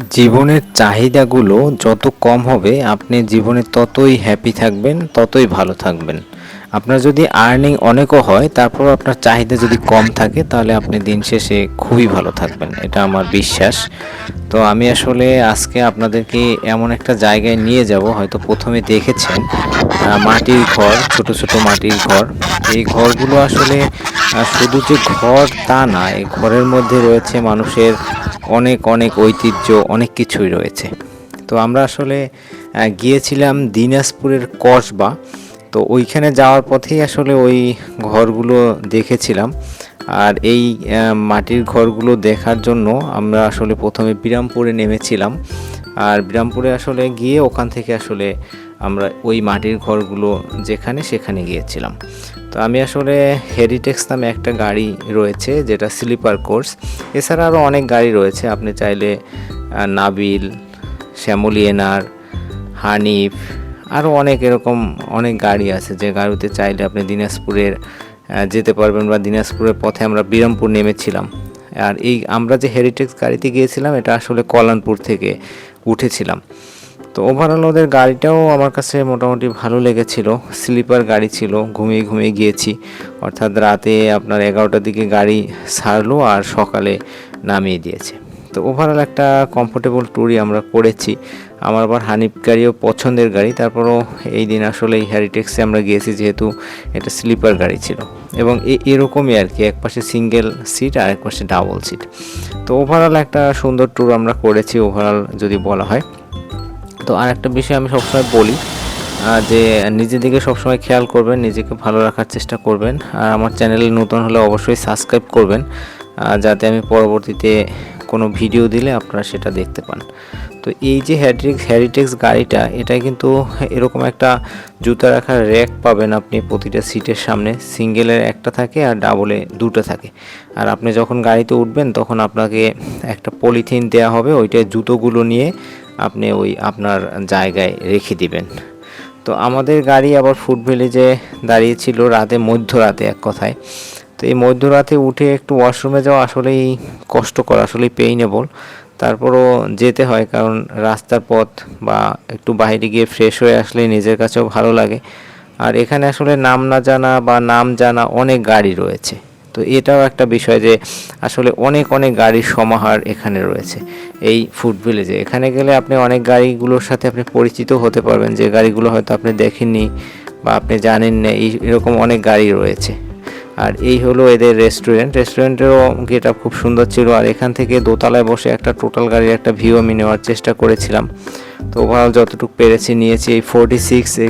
জীবনের চাহিদাগুলো যত কম হবে আপনি জীবনে ততই হ্যাপি থাকবেন, ততই ভালো থাকবেন। আপনার যদি আর্নিং অনেকও হয় তারপর আপনার চাহিদা যদি কম থাকে তাহলে আপনি দিন শেষে খুবই ভালো থাকবেন, এটা আমার বিশ্বাস। তো আমি আসলে আজকে আপনাদেরকে এমন একটা জায়গায় নিয়ে যাব, হয়তো প্রথমে দেখেছেন মাটির ঘর, ছোট ছোট মাটির ঘর। এই ঘরগুলো আসলে শুধু যে ঘর তা না, এই ঘরের মধ্যে রয়েছে মানুষের অনেক অনেক ঐতিহ্য, অনেক কিছুই রয়েছে। তো আমরা আসলে গিয়েছিলাম দিনাজপুরের কসবা। তো ওইখানে যাওয়ার পথেই আসলে ওই ঘরগুলো দেখেছিলাম। আর এই মাটির ঘরগুলো দেখার জন্য আমরা আসলে প্রথমে বিরামপুরে নেমেছিলাম। আর বিরামপুরে আসলে গিয়ে ওখান থেকে আসলে আমরা ওই মাটির ঘরগুলো যেখানে সেখানে গিয়েছিলাম। তো আমি আসলে হেরিটেক্স নামে একটা গাড়ি রয়েছে যেটা স্লিপার কোচ। এছাড়া আরও অনেক গাড়ি রয়েছে, আপনি চাইলে নাবিল, শ্যামলী এনার, হানিফ, আরও অনেক এরকম অনেক গাড়ি আছে যে গাড়িতে চাইলে আপনি দিনাজপুরের যেতে পারবেন, বা দিনাজপুরের পথে আমরা বিরামপুর নেমেছিলাম। আর এই আমরা যে হেরিটেক্স গাড়িতে গিয়েছিলাম এটা আসলে কল্যাণপুর থেকে উঠেছিলাম। তো ওভারঅল ওদের গাড়িটাও আমার কাছে মোটামুটি ভালো লেগেছিল। স্লিপার গাড়ি ছিল, ঘুমিয়ে ঘুমিয়ে গিয়েছি। অর্থাৎ রাতে আপনার 11টার দিকে গাড়ি ছাড়লো আর সকালে নামিয়ে দিয়েছে। তো ওভারঅল একটা কমফোর্টেবল ট্যুরই আমরা করেছি। আমার আবার হানিফ গাড়িও পছন্দের গাড়ি, তারপরও এই দিন আসলে এই হেরিটেক্সে আমরা গিয়েছি যেহেতু এটা স্লিপার গাড়ি ছিল। এবং এরকমই আর কি, এক পাশে সিঙ্গেল সিট আর এক পাশে ডাবল সিট। তো ওভারঅল একটা সুন্দর ট্যুর আমরা করেছি ওভারঅল যদি বলা হয়। তো আর একটা বিষয় আমি সবসময় বলি যে নিজের দিকে সবসময় খেয়াল করবেন, নিজেকে ভালো রাখার চেষ্টা করবেন। আর আমার চ্যানেলে নতুন হলে অবশ্যই সাবস্ক্রাইব করবেন, যাতে আমি পরবর্তীতে কোনো ভিডিও দিলে আপনারা সেটা দেখতে পান। তো এই যে হেরিটেক্স গাড়িটা, এটা কিন্তু এরকম একটা জুতা রাখার র্যাক পাবেন আপনি প্রতিটা সিটের সামনে। সিঙ্গেলের একটা থাকে আর ডাবলে দুটো থাকে। আর আপনি যখন গাড়িতে উঠবেন তখন আপনাকে একটা পলিথিন দেওয়া হবে, ওইটায় জুতোগুলো নিয়ে আপনি ওই আপনার জায়গায় রেখে দিবেন। তো আমাদের গাড়ি আবার ফুড ভিলেজে দাঁড়িয়েছিল রাতে, মধ্যরাতে এক কথায়। তো এই মধ্যরাতে উঠে একটু ওয়াশরুমে যাওয়া আসলেই কষ্টকর, আসলেই পেইনেবল। তারপরও যেতে হয়, কারণ রাস্তার পথ বা একটু বাইরে গিয়ে ফ্রেশ হয়ে আসলে নিজের কাছেও ভালো লাগে। আর এখানে আসলে নাম না জানা বা নাম জানা অনেক গাড়ি রয়েছে। তো এটাও একটা বিষয় যে আসলে অনেক অনেক গাড়ির সমাহার এখানে রয়েছে এই ফুড ভিলেজে। এখানে গেলে আপনি অনেক গাড়িগুলোর সাথে আপনি পরিচিত হতে পারবেন, যে গাড়িগুলো হয়তো আপনি দেখেননি বা আপনি জানেন না, এরকম অনেক গাড়ি রয়েছে। আর এই হলো এদের রেস্টুরেন্টেরও গেট আপ খুব সুন্দর ছিল। আর এখান থেকে দোতলায় বসে একটা টোটাল গাড়ির একটা ভিউ আমি নেওয়ার চেষ্টা করেছিলাম। তো ওভারঅল যতটুকু পেরেছি নিয়েছি। এই 46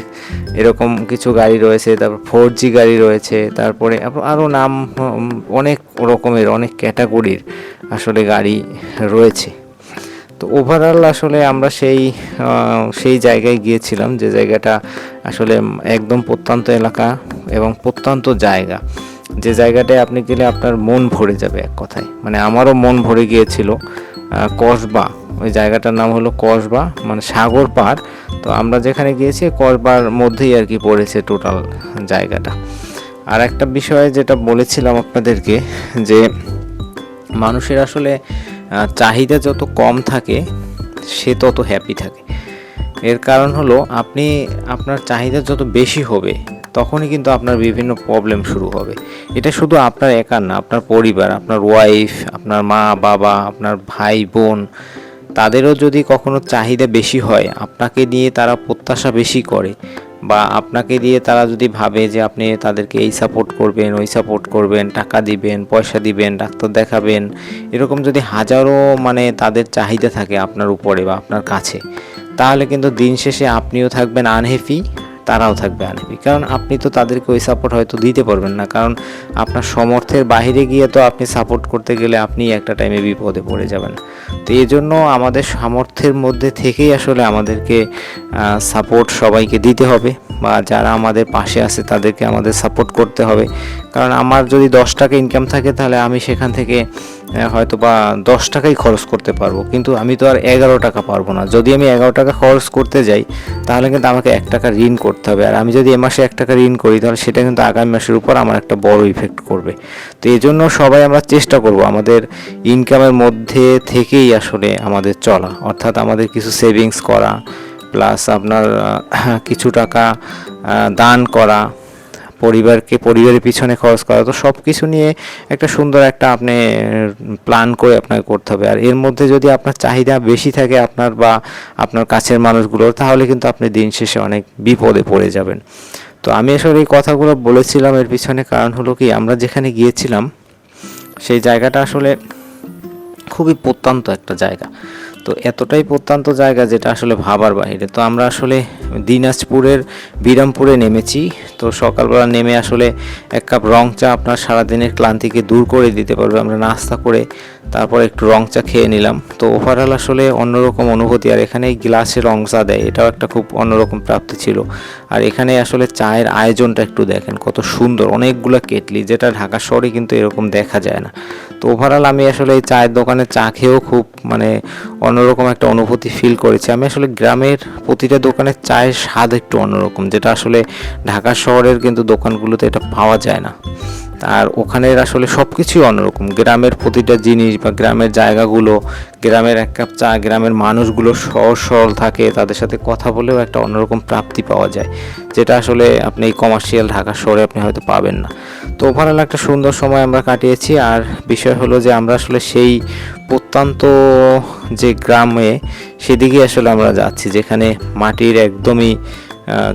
এরকম কিছু গাড়ি রয়েছে, তারপর 4G গাড়ি রয়েছে, তারপরে আরও নাম অনেক রকমের, অনেক ক্যাটাগরির আসলে গাড়ি রয়েছে। তো ওভারঅল আসলে আমরা সেই জায়গায় গিয়েছিলাম যে জায়গাটা আসলে একদম প্রত্যন্ত এলাকা এবং প্রত্যন্ত জায়গা, যে জায়গাটায় আপনি গেলে আপনার মন ভরে যাবে এক কথায়। মানে আমারও মন ভরে গিয়েছিল। কসবা, ওই জায়গাটার নাম হলো কসবা, মানে সাগর পাড়। তো আমরা যেখানে গিয়েছি কসবার মধ্যেই আর কি পড়েছে টোটাল জায়গাটা। আর একটা বিষয় যেটা বলেছিলাম আপনাদেরকে, যে মানুষের আসলে চাহিদা যত কম থাকে সে তত হ্যাপি থাকে। এর কারণ হলো আপনি আপনার চাহিদা যত বেশি হবে তখনই কিন্তু আপনার বিভিন্ন প্রবলেম শুরু হবে। এটা শুধু আপনার একার না, আপনার পরিবার, আপনার ওয়াইফ, আপনার মা বাবা, আপনার ভাই বোন, তাদেরও যদি কখনো চাহিদা বেশি হয়, আপনাকে নিয়ে তারা প্রত্যাশা বেশি করে, বা আপনাকে দিয়ে তারা যদি ভাবে যে আপনি তাদেরকে এই সাপোর্ট করবেন, ওই সাপোর্ট করবেন, টাকা দিবেন, পয়সা দিবেন, ডাক্তার দেখাবেন, এরকম যদি হাজারো মানে তাদের চাহিদা থাকে আপনার উপরে বা আপনার কাছে, তাহলে কিন্তু দিন শেষে আপনিও থাকবেন আনহ্যাপি, তারাও থাকবে আনহ্যাপি। কারণ আপনি তো তাদেরকে ওই সাপোর্ট হয়তো দিতে পারবেন না, কারণ আপনার সামর্থ্যের বাইরে গিয়ে তো আপনি সাপোর্ট করতে গেলে আপনি একটা টাইমে বিপদে পড়ে যাবেন। তো এই জন্য আমাদের সামর্থ্যের মধ্যে থেকেই আসলে আমাদেরকে সাপোর্ট সবাইকে দিতে হবে, বা যারা আমাদের পাশে আছে তাদেরকে আমাদের সাপোর্ট করতে হবে। কারণ আমার যদি 10 টাকা ইনকাম থাকে তাহলে আমি সেখান থেকে হয়তো বা 10 টাকাই খরচ করতে পারবো, কিন্তু আমি তো আর 11 টাকা পারবো না। যদি আমি 11 টাকা খরচ করতে যাই তাহলে কিন্তু আমাকে 1 টাকা ঋণ করতে হবে, আর আমি যদি এ মাসে 1 টাকা ঋণ করি তাহলে সেটা কিন্তু আগামী মাসের উপর আমার একটা বড় ইফেক্ট করবে। তো এই জন্য সবাই আমরা চেষ্টা করব আমাদের ইনকামের মধ্যে থেকেই আসলে আমাদের চলা, অর্থাৎ আমাদের কিছু সেভিংস করা, প্লাস আপনার কিছু টাকা দান করা, পরিবারের পিছনে খরচ করা। তো সব কিছু নিয়ে একটা সুন্দর একটা আপনি প্ল্যান করে আপনাকে করতে হবে। আর এর মধ্যে যদি আপনার চাহিদা বেশি থাকে আপনার বা আপনার কাছের মানুষগুলোর, তাহলে কিন্তু আপনি দিন শেষে অনেক বিপদে পড়ে যাবেন। তো আমি আসলে এই কথাগুলো বলেছিলাম এর পিছনে কারণ হলো কি, আমরা যেখানে গিয়েছিলাম সেই জায়গাটা আসলে খুবই প্রত্যন্ত একটা জায়গা। তো এতটাই প্রত্যন্ত জায়গা যেটা আসলে ভাবার বাইরে। তো আমরা আসলে দিনাজপুরের বিরামপুরে নেমেছি। তো সকালবেলা নেমে আসলে 1 কাপ রং চা আপনার সারাদিনের ক্লান্তিকে দূর করে দিতে পারবে। আমরা নাস্তা করে তারপর একটু রং চা খেয়ে নিলাম। তো ওভারঅল আসলে অন্যরকম অনুভূতি। আর এখানে গ্লাসে রং চা দেয়, এটাও একটা খুব অন্যরকম প্রাপ্তি ছিল। আর এখানে আসলে চায়ের আয়োজনটা একটু দেখেন কত সুন্দর, অনেকগুলো কেটলি, যেটা ঢাকা শহরে কিন্তু এরকম দেখা যায় না। তো ওভারঅল আমি আসলে এই চায়ের দোকানে চা খেয়েও খুব মানে অন্যরকম একটা অনুভূতি ফিল করেছি। আমি আসলে গ্রামের প্রতিটা দোকানের চায়ের স্বাদ একটু অন্যরকম, যেটা আসলে ঢাকা শহরের কিন্তু দোকানগুলোতে এটা পাওয়া যায় না। আর ওখানের আসলে সব কিছুই অন্যরকম, গ্রামের প্রতিটা জিনিস বা গ্রামের জায়গাগুলো, গ্রামের 1 কাপ চা, গ্রামের মানুষগুলো সহজ সরল থাকে, তাদের সাথে কথা বলেও একটা অন্যরকম প্রাপ্তি পাওয়া যায়, যেটা আসলে আপনি এই কমার্শিয়াল ঢাকা শহরে আপনি হয়তো পাবেন না। তো ওভারঅল একটা সুন্দর সময় আমরা কাটিয়েছি। আর বিষয় হলো যে আমরা আসলে সেই প্রত্যন্ত যে গ্রামে সেদিকে আসলে আমরা যাচ্ছি, যেখানে মাটির একদমই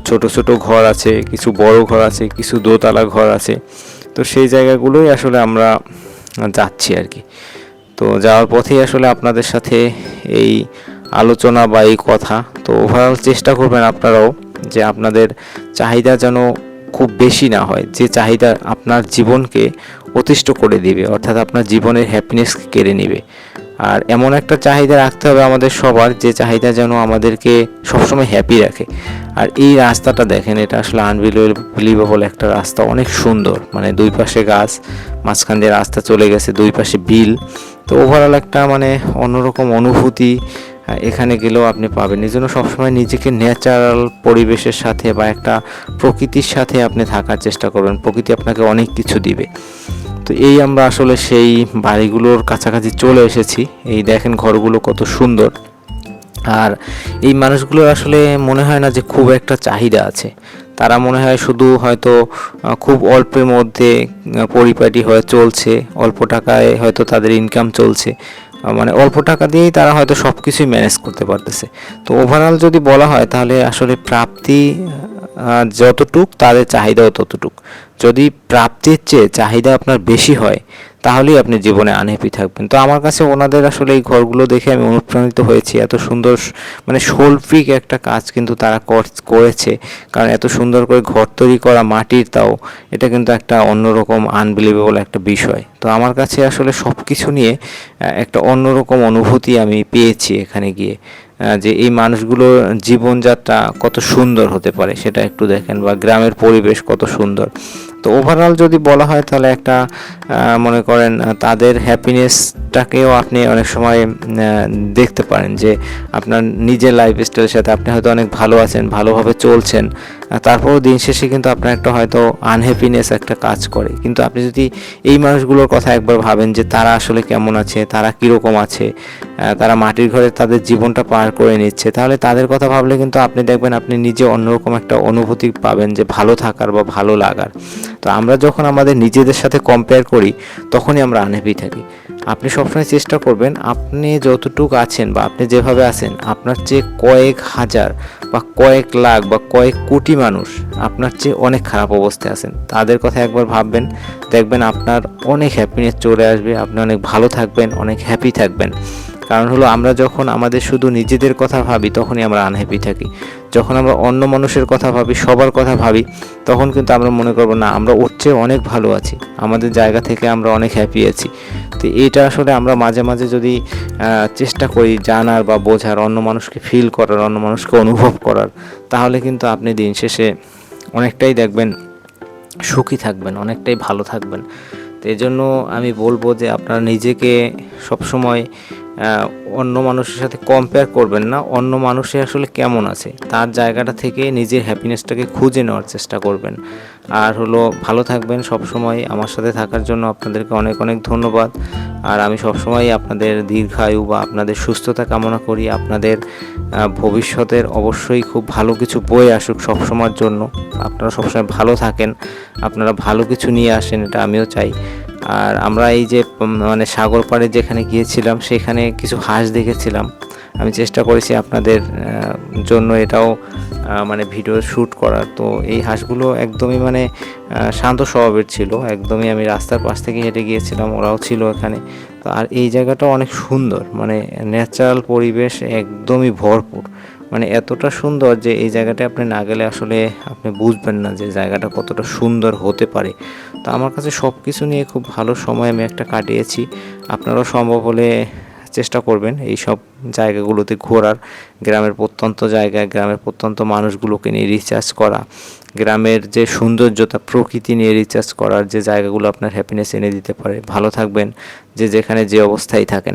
ছোট ছোট ঘর আছে, কিছু বড় ঘর আছে, কিছু দোতলা ঘর আছে। তো সেই জায়গাগুলোই আসলে আমরা যাচ্ছি আর কি। তো যাওয়ার পথেই আসলে আপনাদের সাথে এই আলোচনা বা এই কথা। তো ওভারঅল চেষ্টা করবেন আপনারাও যে আপনাদের চাহিদা যেন খুব বেশি না হয়, যে চাহিদা আপনার জীবনকে অতিষ্ঠ করে দিবে, অর্থাৎ আপনার জীবনের হ্যাপিনেস কেড়ে নেবে। আর এমন একটা চাহিদা রাখতে হবে আমাদের সবার, যে চাহিদা যেন আমাদেরকে সবসময় হ্যাপি রাখে। আর এই রাস্তাটা দেখেন, এটা আসলে আনবিলিভেবল একটা রাস্তা, অনেক সুন্দর, মানে দুই পাশে গাছ, মাঝখান দিয়ে রাস্তা চলে গেছে, দুই পাশে বিল। তো ওভারঅল একটা মানে অন্যরকম অনুভূতি এখানে গেলেও আপনি পাবেন। এই জন্য সবসময় নিজেকে ন্যাচারাল পরিবেশের সাথে বা একটা প্রকৃতির সাথে আপনি থাকার চেষ্টা করবেন, প্রকৃতি আপনাকে অনেক কিছু দিবে। তো এই আমরা আসলে সেই বাড়িগুলোর কাছাকাছি চলে এসেছি। এই দেখেন ঘরগুলো কত সুন্দর। আর এই মানুষগুলোর আসলে মনে হয় না যে খুব একটা চাহিদা আছে, তারা মনে হয় শুধু হয়তো খুব অল্পের মধ্যে পরিপাটি হয়ে চলছে, অল্প টাকায় হয়তো তাদের ইনকাম চলছে, মানে অল্প টাকা দিয়েই তারা হয়তো সব কিছুই ম্যানেজ করতে পারতেছে। তো ওভারঅল যদি বলা হয় তাহলে আসলে প্রাপ্তি যতটুক তাদের চাহিদাও ততটুক। যদি প্রাপ্তির চেয়ে চাহিদা আপনার বেশি হয় তাহলেই আপনি জীবনে আনহ্যাপি থাকবেন। তো আমার কাছে ওনাদের আসলে এই ঘরগুলো দেখে আমি অনুপ্রাণিত হয়েছি। এত সুন্দর মানে শৈল্পিক একটা কাজ কিন্তু তারা করেছে, কারণ এত সুন্দর করে ঘর তৈরি করা মাটির, তাও এটা কিন্তু একটা অন্যরকম আনবিলিভেবল একটা বিষয়। তো আমার কাছে আসলে সব কিছু নিয়ে একটা অন্যরকম অনুভূতি আমি পেয়েছি এখানে গিয়ে, যে এই মানুষগুলোর জীবনযাত্রা কত সুন্দর হতে পারে সেটা একটু দেখেন, বা গ্রামের পরিবেশ কত সুন্দর। তো ওভারঅল যদি বলা হয় তাহলে একটা মনে করেন তাদের হ্যাপিনেসটাকেও আপনি অনেক সময় দেখতে পারেন, যে আপনার নিজের লাইফস্টাইলের সাথে আপনি হয়তো অনেক ভালো আছেন, ভালোভাবে চলছেন, তারপরও দিন শেষে কিন্তু আপনার একটা হয়তো আনহ্যাপিনেস একটা কাজ করে। কিন্তু আপনি যদি এই মানুষগুলোর কথা একবার ভাবেন যে তারা আসলে কেমন আছে, তারা কীরকম আছে, তারা মাটির ঘরে তাদের জীবনটা পার করে নিচ্ছে, তাহলে তাদের কথা ভাবলে কিন্তু আপনি দেখবেন আপনি নিজে অন্যরকম একটা অনুভূতি পাবেন, যে ভালো থাকার বা ভালো লাগার। তো আমরা যখন আমাদের নিজেদের সাথে কম্পেয়ার করি তখনই আমরা আনহ্যাপি থাকি। আপনি সবসময় চেষ্টা করবেন আপনি যতটুকু আছেন বা আপনি যেভাবে আছেন, আপনার চেয়ে কয়েক হাজার বা কয়েক লাখ বা কয়েক কোটি মানুষ আপনার চেয়ে অনেক খারাপ অবস্থায় আছেন, তাদের কথা একবার ভাববেন, দেখবেন আপনার অনেক হ্যাপিনেস চলে আসবে, আপনি অনেক ভালো থাকবেন, অনেক হ্যাপি থাকবেন। কারণ হলো আমরা যখন আমাদের শুধু নিজেদের কথা ভাবি তখনই আমরা আনহ্যাপি থাকি। যখন আমরা অন্য মানুষের কথা ভাবি, সবার কথা ভাবি, তখন কিন্তু আমরা মনে করবো না আমরা ওর চেয়ে অনেক ভালো আছি, আমাদের জায়গা থেকে আমরা অনেক হ্যাপি আছি। তো এইটা আসলে আমরা মাঝে মাঝে যদি চেষ্টা করি জানার বা বোঝার, অন্য মানুষকে ফিল করার, অন্য মানুষকে অনুভব করার, তাহলে কিন্তু আপনি দিন শেষে অনেকটাই দেখবেন সুখী থাকবেন, অনেকটাই ভালো থাকবেন। তো এজন্য আমি বলবো যে আপনারা নিজেকে সবসময় অন্য মানুষের সাথে কম্পেয়ার করবেন না। অন্য মানুষে আসলে কেমন আছে তার জায়গাটা থেকে নিজের হ্যাপিনেসটাকে খুঁজে নেওয়ার চেষ্টা করবেন। আর হলো ভালো থাকবেন সবসময়। আমার সাথে থাকার জন্য আপনাদেরকে অনেক অনেক ধন্যবাদ। আর আমি সবসময় আপনাদের দীর্ঘায়ু বা আপনাদের সুস্থতা কামনা করি। আপনাদের ভবিষ্যতের অবশ্যই খুব ভালো কিছু বয়ে আসুক সবসময়ের জন্য। আপনারা সবসময় ভালো থাকেন, আপনারা ভালো কিছু নিয়ে আসেন, এটা আমিও চাই। আর আমরা এই যে মানে সাগর পাড়ে যেখানে গিয়েছিলাম সেখানে কিছু হাঁস দেখেছিলাম। আমি চেষ্টা করেছি আপনাদের জন্য এটাও মানে ভিডিও শ্যুট করার। তো এই হাঁসগুলো একদমই মানে শান্ত স্বভাবের ছিল, একদমই আমি রাস্তার পাশ থেকে হেঁটে গিয়েছিলাম, ওরাও ছিল এখানে। তো আর এই জায়গাটাও অনেক সুন্দর, মানে ন্যাচারাল পরিবেশ একদমই ভরপুর, মানে এতটা সুন্দর যে এই জায়গাটায় আপনি না গেলে আসলে আপনি বুঝবেন না যে জায়গাটা কতটা সুন্দর হতে পারে। তো আমার কাছে সব কিছু নিয়ে খুব ভালো সময় আমি একটা কাটিয়েছি। আপনারাও সম্ভব হলে চেষ্টা করবেন এই সব জায়গাগুলোতে ঘোরার, গ্রামের প্রত্যন্ত জায়গায় গ্রামের প্রত্যন্ত মানুষগুলোকে নিয়ে রিচার্জ করা, গ্রামের যে সৌন্দর্যতা প্রকৃতি নিয়ে রিচার্জ করার, যে জায়গাগুলো আপনার হ্যাপিনেস এনে দিতে পারে। ভালো থাকবেন যে যেখানে যে অবস্থায় থাকেন।